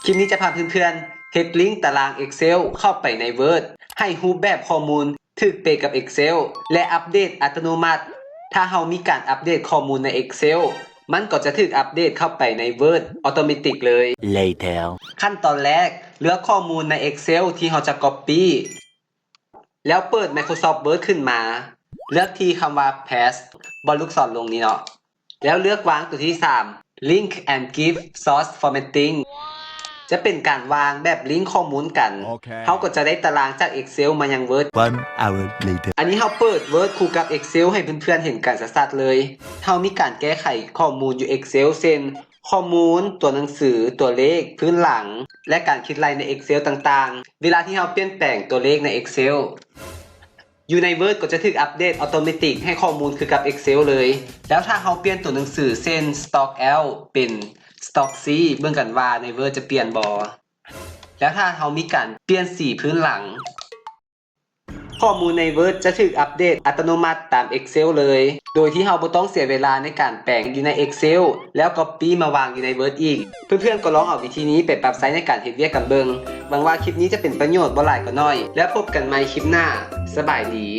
คลิปนี้จะพาเพื่อนๆเฮ็ดลิงก์ตาราง Excel เข้าไปใน Word ให้รูปแบบข้อมูลถูกเป๊ะกับ Excel และอัปเดตอัตโนมัติถ้าเรามีการอัปเดตข้อมูลใน Excel มันก็จะถูกอัปเดตเข้าไปใน Word ออโตเมติกเลย Later ขั้นตอนแรกเลือกข้อมูลใน Excel ที่เราจะ Copy แล้วเปิด Microsoft Word ขึ้นมาเลือกที่คำว่า Paste บนลูกศรลงนี้เนาะแล้วเลือกวางตัวที่3 Link and Give Source Formatting จะเป็นการวางแบบลิงก์ข้อมูลกันเขาก็จะได้ตารางจาก Excel มายัง Word 1 hour later อันนี้เราเปิด Word คู่กับ Excel ให้เพื่อนๆเห็นกันชัดๆเลยเรามีการแก้ไขข้อมูลอยู่ Excel เช่นข้อมูลตัวหนังสือตัวเลขพื้นหลังและการคิดรายใน Excel ต่างๆเวลาที่เราเปลี่ยนแปลงตัวเลขใน Excel อยู่ใน Word ก็จะถูกอัปเดตอัตโนมัติให้ข้อมูลคือกับ Excel เลยแล้วถ้าเราเปลี่ยนตัวหนังสือเช่น Stock L เป็น Stock C เบิ่งกันว่าใน Word จะเปลี่ยนบ่แล้วถ้าเรามีการเปลี่ยนสีพื้นหลังข้อมูลใน Word จะถูกอัปเดตอัตโนมัติตาม Excel เลยโดยที่เราบ่ต้องเสียเวลาในการแปลงอยู่ใน Excel แล้ว Copy มาวางอยู่ใน Word อีกเพื่อนๆก็ลองเอาวิธีนี้ไปปรับใช้ในการเฮ็ดเวียกกันเบิ่งหวังว่าคลิปนี้จะเป็นประโยชน์บ่หลายก็น้อยแล้วพบกันใหม่คลิปหน้าสบายดี